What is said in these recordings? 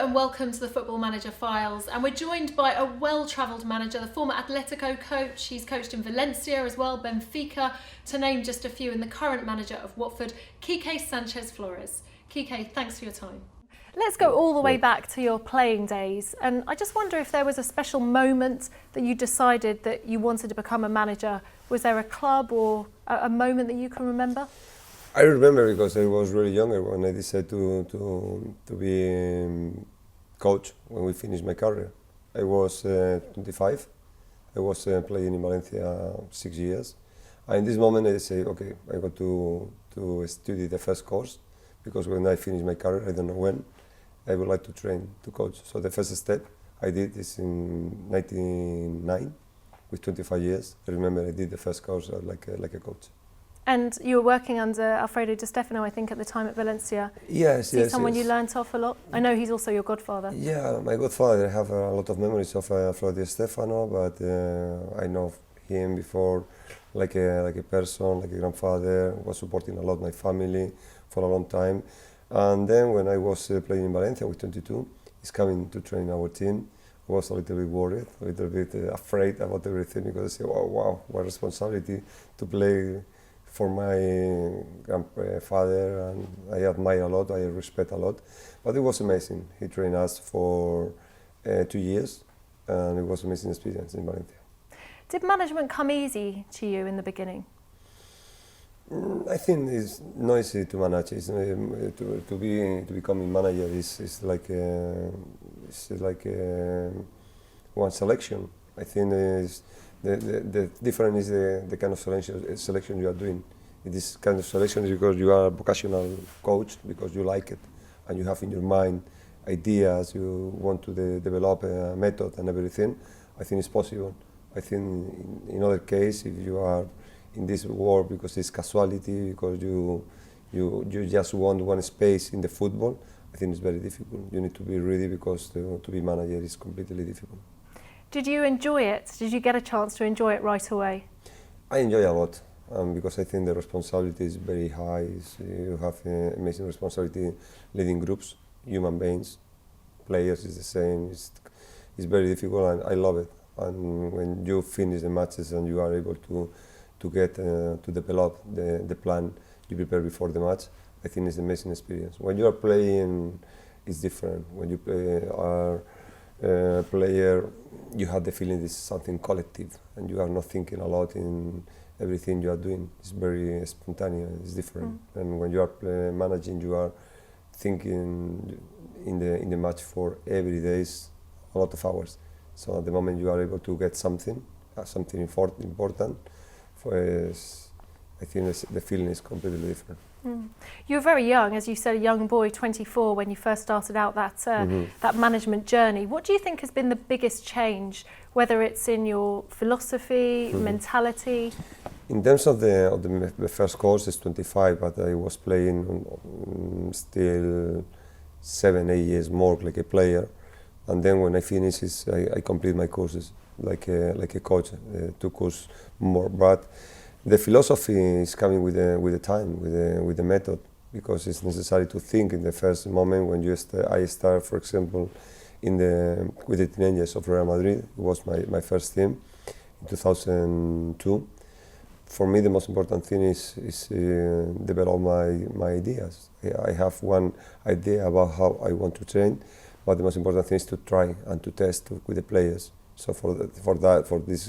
and welcome to the Football Manager Files. And we're joined by a well-travelled manager, the former Atletico coach. He's coached in Valencia as well, Benfica, to name just a few, and the current manager of Watford, Quique Flores. Quique, thanks for your time. Let's go all the way back to your playing days. And I just wonder if there was a special moment that you decided that you wanted to become a manager. Was there a club or a moment that you can remember? I remember because I was really younger when I decided to be coach when we finished my career. I was 25. I was playing in Valencia 6 years. And in this moment I say, okay, I got to study the first course because when I finish my career, I don't know when, I would like to train to coach. So the first step I did is in 1999 with 25 years. I remember I did the first course like a coach. And you were working under Alfredo Di Stefano, I think, at the time at Valencia. Yes, Is he someone you learnt off a lot? I know he's also your godfather. Yeah, my godfather. I have a lot of memories of Alfredo Di Stefano, but I know him before like a person, like a grandfather. Was supporting a lot my family for a long time. And then when I was playing in Valencia with 22, he's coming to train our team. I was a little bit worried, a little bit afraid about everything because I said, wow, what responsibility to play for my grandfather, and I admire a lot, I respect a lot. But it was amazing. He trained us for 2 years, and it was an amazing experience in Valencia. Did management come easy to you in the beginning? I think it's not easy to manage. It's, to become a manager is like one selection. I think the difference is the kind of selection you are doing. This kind of selection is because you are a vocational coach, because you like it, and you have in your mind ideas, you want to develop a method and everything. I think it's possible. I think in other case, if you are in this world because it's casualty, because you just want one space in the football, I think it's very difficult. You need to be ready because to be manager is completely difficult. Did you enjoy it? Did you get a chance to enjoy it right away? I enjoy a lot because I think the responsibility is very high. You have amazing responsibility leading groups, human beings, players is the same. It's very difficult and I love it. And when you finish the matches and you are able to get to develop the plan you prepare before the match, I think it's an amazing experience. When you are playing, it's different. When you are player, you have the feeling it's something collective and you are not thinking a lot in everything you are doing. It's very spontaneous, it's different. And when you are managing, you are thinking in the match for every day, a lot of hours. So at the moment you are able to get something important, I think the feeling is completely different. You were very young, as you said, a young boy, 24, when you first started out that management journey. What do you think has been the biggest change, whether it's in your philosophy, mentality? In terms of the first course, it's 25, but I was playing still 7-8 years more like a player. And then when I finish, I complete my courses like a coach, 2 courses more. But the philosophy is coming with the time, with the method, because it's necessary to think in the first moment when I start, for example, with the teenagers of Real Madrid. It was my first team in 2002. For me, the most important thing is develop my ideas. I have one idea about how I want to train, but the most important thing is to try and to test with the players. So for this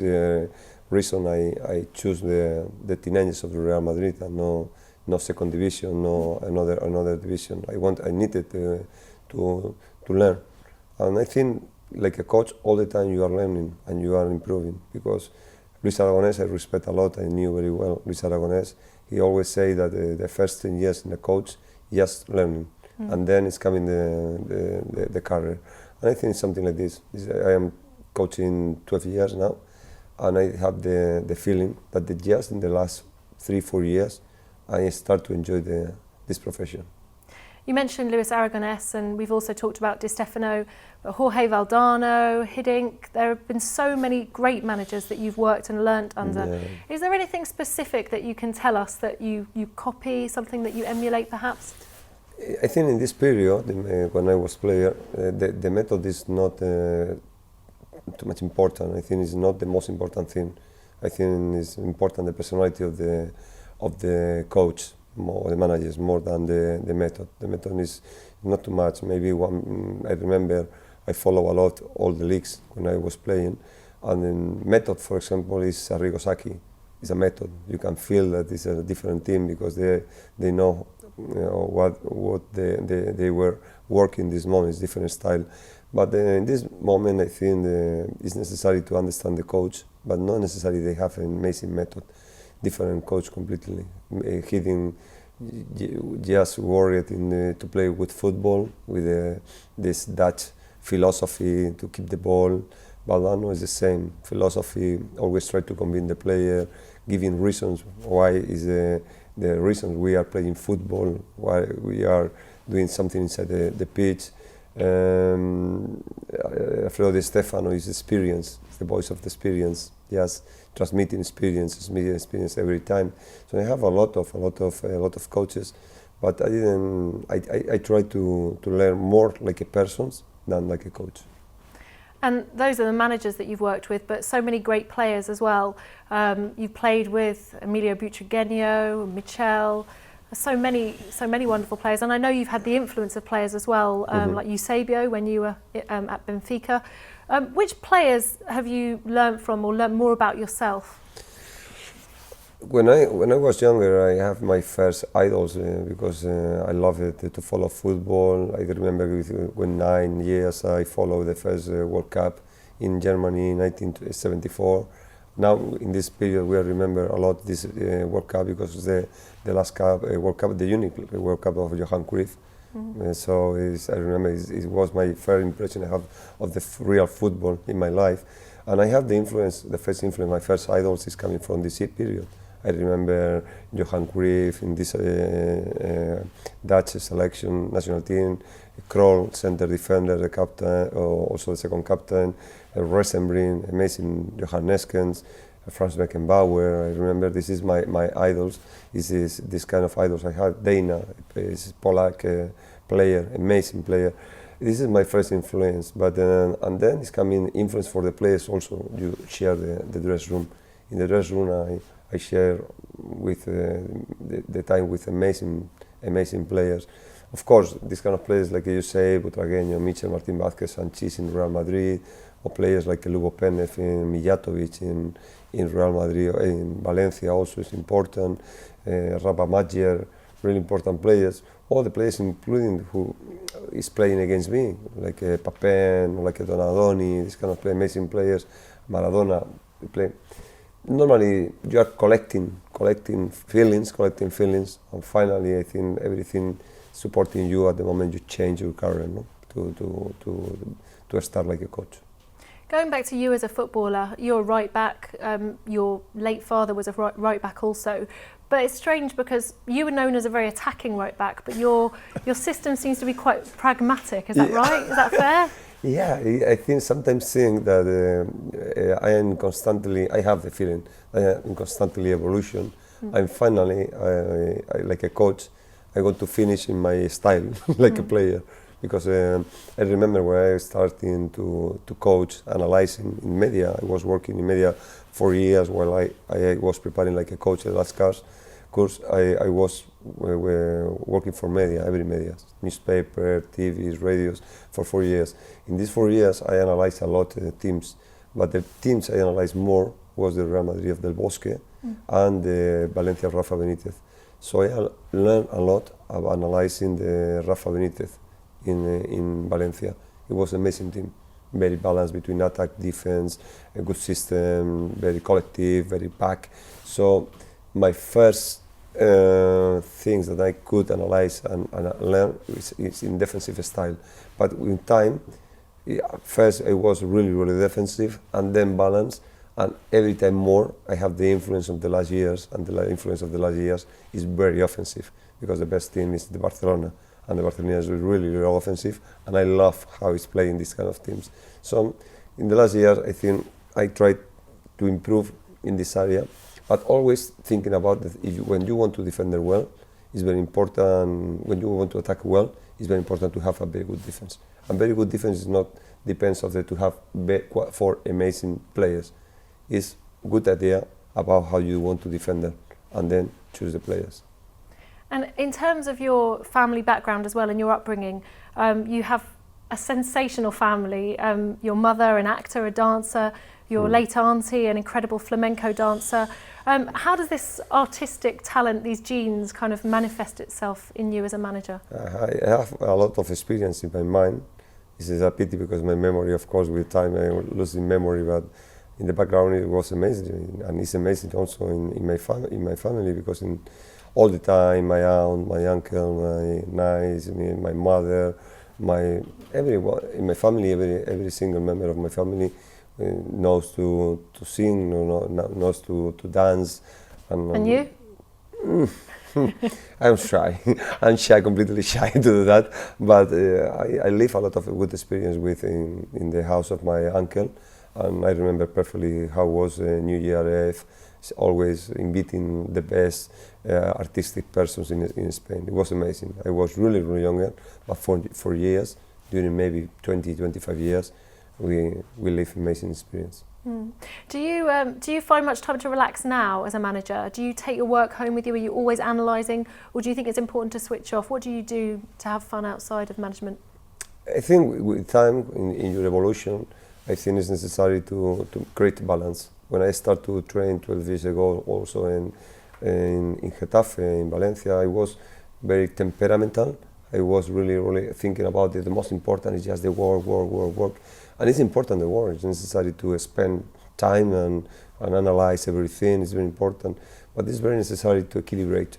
reason, I choose the teenagers of the Real Madrid and no second division, no another division. I needed to learn, and I think like a coach, all the time you are learning and you are improving. Because Luis Aragonés, I respect a lot. I knew very well Luis Aragonés. He always say that the first 10 years in the coach, just learning, and then it's coming the career. And I think it's something like this. I am coaching 12 years now, and I have the feeling that just in the last 3-4 years, I start to enjoy this profession. You mentioned Luis Aragonés, and we've also talked about Di Stefano, Jorge Valdano, Hiddink. There have been so many great managers that you've worked and learnt under. Yeah. Is there anything specific that you can tell us that you copy, something that you emulate perhaps? I think in this period, when I was player, the method is not too much important. I think it's not the most important thing. I think it's important the personality of the coach, more the managers, more than the method. The method is not too much. Maybe I remember I follow a lot all the leagues when I was playing, and the method, for example, is Arrigo Sacchi. It's a method. You can feel that it's a different team because they know, what they were working this moment. It's different style. But in this moment, I think it's necessary to understand the coach, but not necessarily they have an amazing method. Different coach completely. He didn't just worried to play with football, with this Dutch philosophy to keep the ball. Valdano is the same philosophy, always try to convince the player, giving reasons why is the reasons we are playing football, why we are doing something inside the pitch. Alfredo Di Stefano is experience, the voice of the experience, yes, transmitting experience every time. So I have a lot of coaches, but I try to learn more like a person than like a coach. And those are the managers that you've worked with, but so many great players as well. You've played with Emilio Butragueño, Michel, so many wonderful players. And I know you've had the influence of players as well, like Eusebio when you were at Benfica. Which players have you learned from or learned more about yourself? When I was younger, I have my first idols because I love it to follow football. I remember when 9 years I followed the first World Cup in Germany in 1974. Now in this period we remember a lot this World Cup because the last cup, World Cup, the unique World Cup of Johan Cruyff. So I remember it was my first impression I have of the real football in my life, and I have the first influence, my first idols is coming from this period. I remember Johan Cruyff in this Dutch selection national team, Krol, center defender, the captain, also the second captain, Rosenbrink, amazing Johan Neskens, Franz Beckenbauer. I remember this is my idols. This kind of idols I have. Dana is Polak player, amazing player. This is my first influence, but and then it's coming influence for the players also. You share the dress room. In the dress room, I share with the time with amazing players. Of course, these kind of players like you say, Butragueño, Michel, Martín Vázquez, Sanchís in Real Madrid, or players like Lugo Penef and Mijatovic in Real Madrid, in Valencia also is important, Rafa Maggier, really important players. All the players, including who is playing against me, like Papen, like Donadoni, this kind of amazing players, Maradona, play. Normally you are collecting feelings, and finally I think everything supporting you at the moment you change your career, no? to start like a coach. Going back to you as a footballer, you're a right back, your late father was a right back also, but it's strange because you were known as a very attacking right back, but your system seems to be quite pragmatic, is that right? Is that fair? Yeah, I think sometimes that I have the feeling I am in constantly evolution. And finally, I like a coach, I want to finish in my style, like a player. Because I remember when I started to coach, analyzing in media. I was working in media 4 years while I was preparing like a coach at the last course. I was working for media, every media, newspaper, TVs, radios, for 4 years. In these 4 years, I analyzed a lot of teams, but the teams I analyzed more was the Real Madrid of Del Bosque and the Valencia of Rafa Benitez. So I learned a lot of analyzing the Rafa Benitez in Valencia. It was an amazing team, very balanced between attack, defense, a good system, very collective, very packed. So my first things that I could analyze and learn is in defensive style. But in time, first I was really defensive and then balanced, and every time more I have the influence of the last years, and the influence of the last years is very offensive because the best team is the Barcelona, and the Barcelona is really offensive, and I love how it's playing these kind of teams. So in the last years I think I tried to improve in this area, but always thinking about that when you want to defend well, it's very important when you want to attack well. It's very important to have a very good defense. And very good defense is not depends of the to have 4 amazing players. It's good idea about how you want to defend them, and then choose the players. And in terms of your family background as well and your upbringing, you have a sensational family. Your mother, an actor, a dancer, your late auntie, an incredible flamenco dancer. How does this artistic talent, these genes, kind of manifest itself in you as a manager? I have a lot of experience in my mind. This is a pity because my memory, of course, with time I lose in memory, but in the background it was amazing, and it's amazing also in my family because in all the time my aunt, my uncle, my mother, everyone in my family, every single member of my family knows to sing, knows to dance. And you? I'm shy. I'm shy, completely shy to do that. But I live a lot of good experience with in the house of my uncle, and I remember perfectly how was New Year Eve. Always inviting the best artistic persons in Spain. It was amazing. I was really younger, but for years, during maybe 20-25 years, we live amazing experience. Mm. Do you find much time to relax now as a manager? Do you take your work home with you? Are you always analysing, or do you think it's important to switch off? What do you do to have fun outside of management? I think with time in your evolution, I think it's necessary to create balance. When I started to train 12 years ago, also in Getafe, in Valencia, I was very temperamental. I was really thinking about it. The most important is just the work. And it's important, the work. It's necessary to spend time and analyze everything. It's very important. But it's very necessary to equilibrate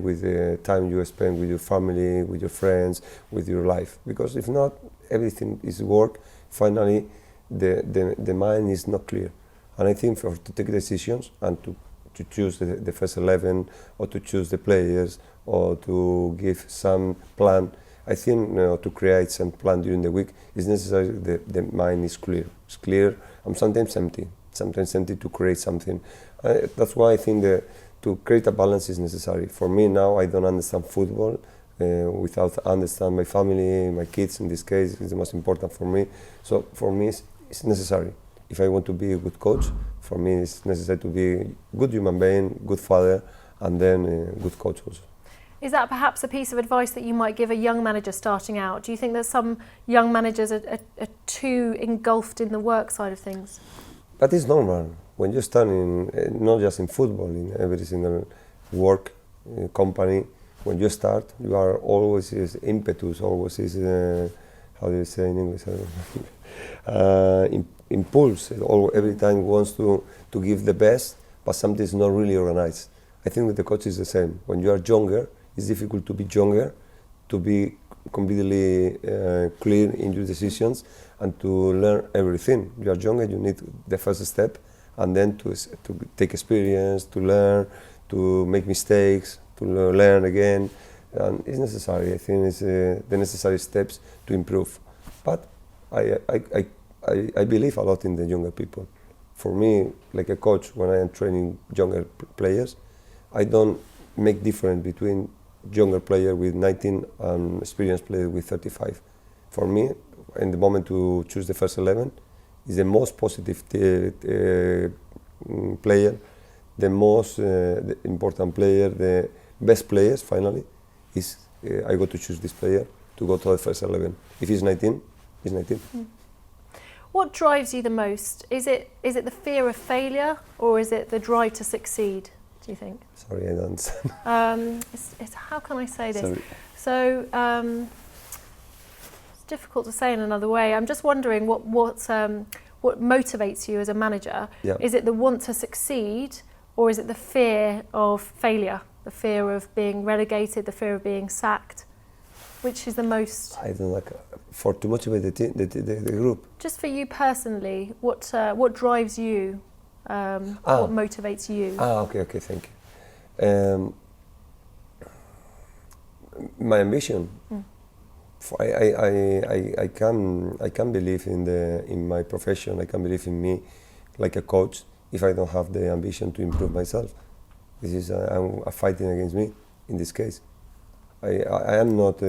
with the time you spend with your family, with your friends, with your life. Because if not, everything is work. Finally, the mind is not clear. And I think to take decisions and to choose the first 11 or to choose the players or to give some plan, I think to create some plan during the week is necessary. The mind is clear. It's clear and sometimes empty to create something. That's why I think to create a balance is necessary. For me now, I don't understand football without understand my family, my kids in this case is the most important for me. So for me it's necessary. If I want to be a good coach, for me it's necessary to be a good human being, good father, and then a good coach also. Is that perhaps a piece of advice that you might give a young manager starting out? Do you think that some young managers are too engulfed in the work side of things? That is normal. When you start not just in football, in every single work company, when you start, you are always is impetus, always is, how do you say in English? Impulse. Every time wants to give the best, but something is not really organized. I think with the coach is the same. When you are younger, it's difficult to be younger, to be completely clear in your decisions and to learn everything. You are younger, you need the first step, and then to take experience, to learn, to make mistakes, to learn again. And it's necessary. I think it's the necessary steps to improve. But I believe a lot in the younger people. For me, like a coach, when I am training younger players, I don't make difference between younger player with 19 and experienced player with 35. For me, in the moment to choose the first 11, is the most positive player, the most important player, the best players. Finally, is I got to choose this player to go to the first 11. If he's 19, he's 19. Mm. What drives you the most? Is it the fear of failure, or is it the drive to succeed, do you think? Sorry, I don't understand. It's how can I say this? Sorry. So it's difficult to say in another way. I'm just wondering what motivates you as a manager. Yeah. Is it the want to succeed, or is it the fear of failure, the fear of being relegated, the fear of being sacked? Which is the most? I don't like for to motivate the team, the group. Just for you personally, what drives you? What motivates you? Okay, thank you. My ambition. Mm. I can believe in my profession. I can believe in me, like a coach. If I don't have the ambition to improve myself, this is I'm fighting against me. in this case. I am not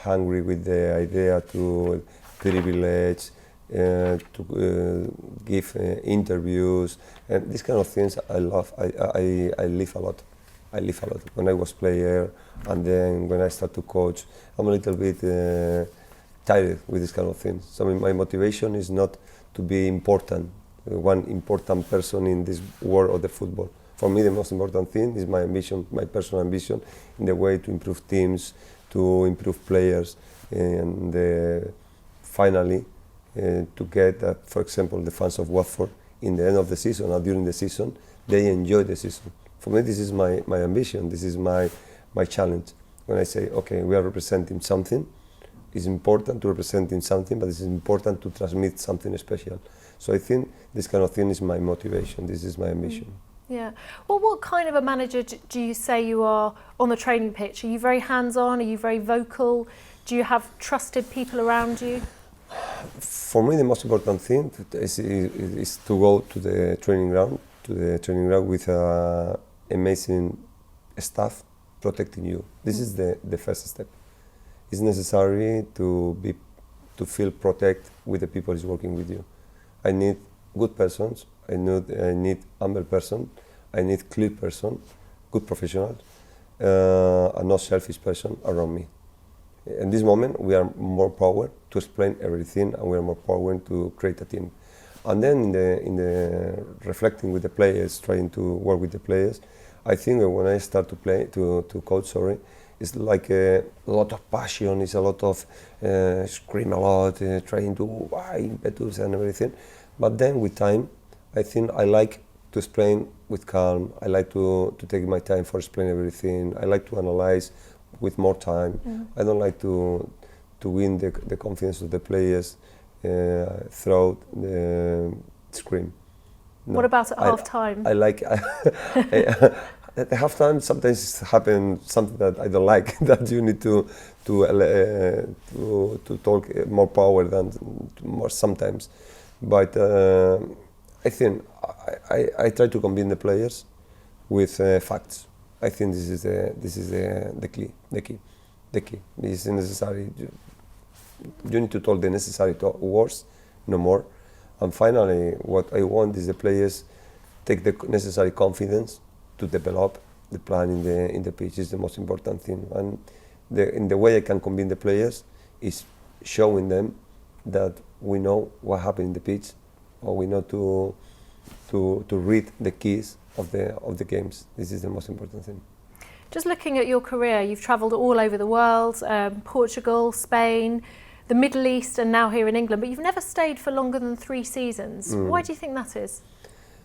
hungry with the idea to privilege, to give interviews, and these kind of things I love. I live a lot. I live a lot. When I was player, and then when I start to coach, I'm a little bit tired with this kind of things. So my motivation is not to be important, one important person in this world of the football. For me, the most important thing is my ambition, my personal ambition, in the way to improve teams, to improve players, and finally to get, for example, the fans of Watford in the end of the season or during the season, they enjoy the season. For me, this is my ambition, this is my challenge. When I say, okay, we are representing something, it's important to represent in something, but it's important to transmit something special. So I think this kind of thing is my motivation, this is my ambition. Yeah. Well, what kind of a manager do you say you are on the training pitch? Are you very hands-on? Are you very vocal? Do you have trusted people around you? For me, the most important thing is to go to the training ground, with amazing staff protecting you. This is the first step. It's necessary to feel protected with the people who's working with you. I need good persons. I need humble person. I need clear person, good professional, and not selfish person around me. In this moment, we are more power to explain everything, and we are more power to create a team. And then in the reflecting with the players, trying to work with the players, I think that when I start to coach, it's like a lot of passion. It's a lot of scream a lot, trying to impetus and everything. But then with time, I think I like to explain with calm. I like to take my time for explain everything. I like to analyze with more time. I don't like to win the confidence of the players through the scream. No. What about at half time? I like at half time sometimes happen something that I don't like, that you need to talk more power than more sometimes. But I think I try to convince the players with facts. I think this is the key. This is necessary. You need to talk the necessary words, no more. And finally, what I want is the players take the necessary confidence to develop the plan in the pitch. Is the most important thing. And in the way I can convince the players is showing them that we know what happened in the pitch, or we know to read the keys of the games. This is the most important thing. Just looking at your career, you've travelled all over the world, Portugal, Spain, the Middle East, and now here in England, but you've never stayed for longer than 3 seasons. Why do you think that is?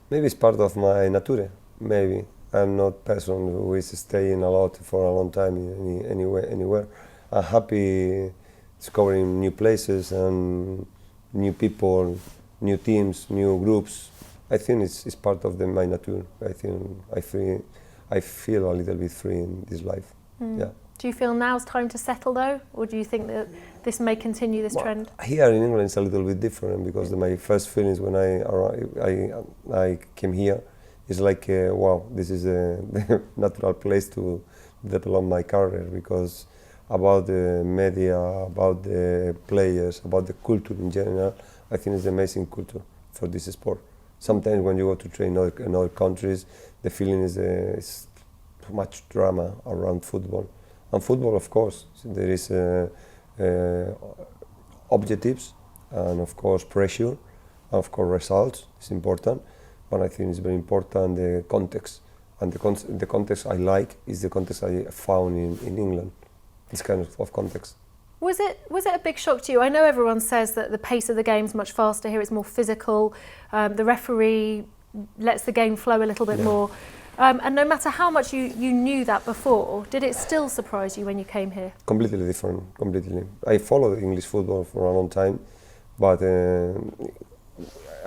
Maybe it's part of my nature. Maybe I'm not a person who is staying a lot for a long time anywhere. I'm happy discovering new places and new people, new teams, new groups. I think it's part of my nature. I think I feel a little bit free in this life. Yeah. Do you feel now's time to settle though, or do you think that this may continue this trend? Here in England it's a little bit different, because my first feelings when I came here is like, wow, this is the natural place to develop my career, because about the media, about the players, about the culture in general, I think it's an amazing culture for this sport. Sometimes when you go to train in other countries, the feeling is too much drama around football. And football, of course, there is objectives, and of course pressure, and of course results is important, but I think it's very important the context. And the context I like is the context I found in England, this kind of context. Was it a big shock to you? I know everyone says that the pace of the game is much faster here, it's more physical, the referee lets the game flow a little bit more. And no matter how much you knew that before, did it still surprise you when you came here? Completely different, completely. I followed English football for a long time, but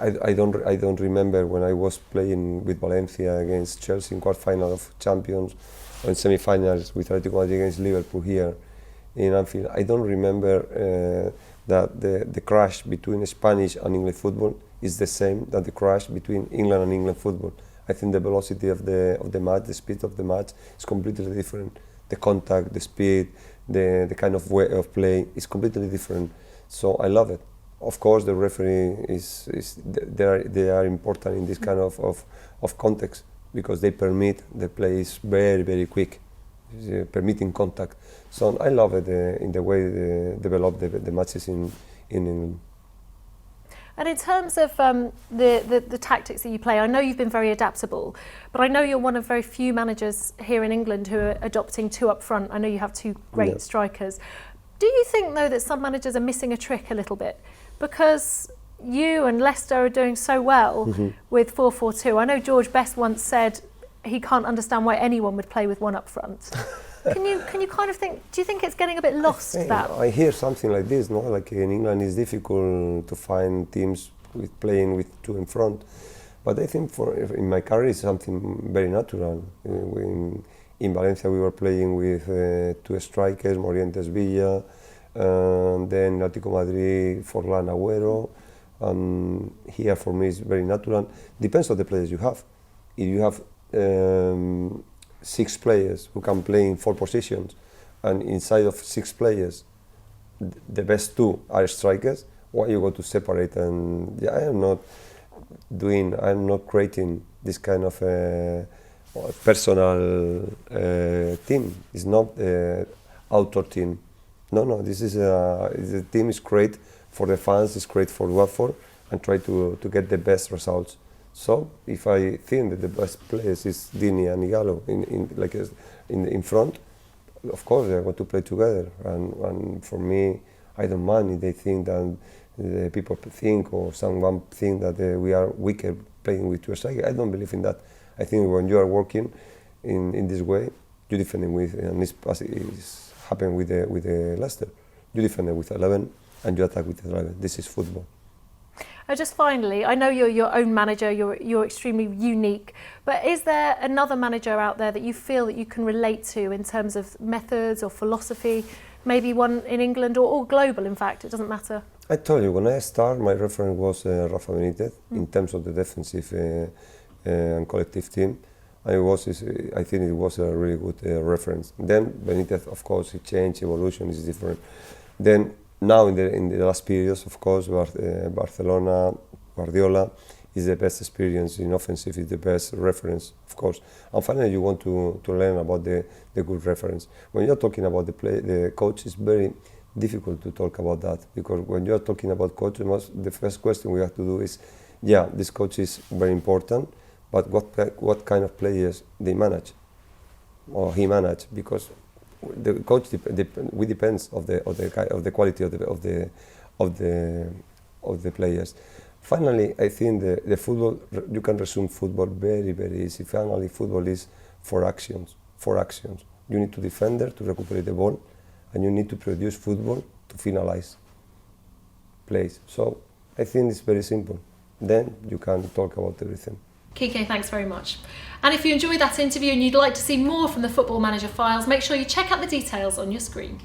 I don't remember when I was playing with Valencia against Chelsea in quarterfinal of Champions, or in semi-finals with Atletico Madrid against Liverpool here in Anfield. I don't remember that the crash between Spanish and English football is the same that the crash between England and England football. I think the velocity of the match, the speed of the match is completely different. The contact, the speed, the kind of way of play is completely different. So I love it. Of course, the referee they are important in this kind of context because they permit the play is very, very quick, permitting contact. So I love it in the way they develop the matches in England. And in terms of the tactics that you play, I know you've been very adaptable, but I know you're one of very few managers here in England who are adopting two up front. I know you have two great strikers. Do you think, though, that some managers are missing a trick a little bit? Because you and Leicester are doing so well with 4-4-2. I know George Best once said he can't understand why anyone would play with one up front. Can you kind of think, do you think it's getting a bit lost, that? I hear something like this, no? Like in England it's difficult to find teams playing with two in front. But I think in my career it's something very natural. In Valencia we were playing with two strikers, Morientes Villa, then Atlético Madrid, Forlán, Agüero. Here for me it's very natural. Depends on the players you have. If you have 6 players who can play in 4 positions, and inside of 6 players, the best 2 are strikers. Why you go to separate? And I'm not creating this kind of personal team. It's not outdoor team. No. This is the team is great for the fans. It's great for Watford, and try to get the best results. So if I think that the best players is Dini and Igalo in front, of course they are going to play together. And for me, I don't mind if they think that the people think or someone think that we are weaker playing with two strikers. I don't believe in that. I think when you are working in this way, you defend with, and it's happened with the Leicester. You defend with 11 and you attack with 11. This is football. Just finally, I know you're your own manager, you're extremely unique, but is there another manager out there that you feel that you can relate to in terms of methods or philosophy, maybe one in England or global, in fact, it doesn't matter? I told you, when I started, my reference was Rafa Benitez in terms of the defensive and collective team. I think it was a really good reference. Then Benitez, of course, it changed, evolution is different. Then now in the last periods, of course, Barcelona, Guardiola is the best experience in offensive, is the best reference, of course. And finally, you want to learn about the good reference. When you're talking about the coach, it's very difficult to talk about that, because when you're talking about coach, the first question we have to do is, this coach is very important, but what kind of players they manage, or he manage, because the coach depends of the quality of the players. Finally, I think the football, you can resume football very, very easy. Finally, football is for actions. You need to defend to recuperate the ball, and you need to produce football to finalize plays. So I think it's very simple. Then you can talk about everything. Quique, thanks very much. And if you enjoyed that interview and you'd like to see more from the Football Manager Files, make sure you check out the details on your screen.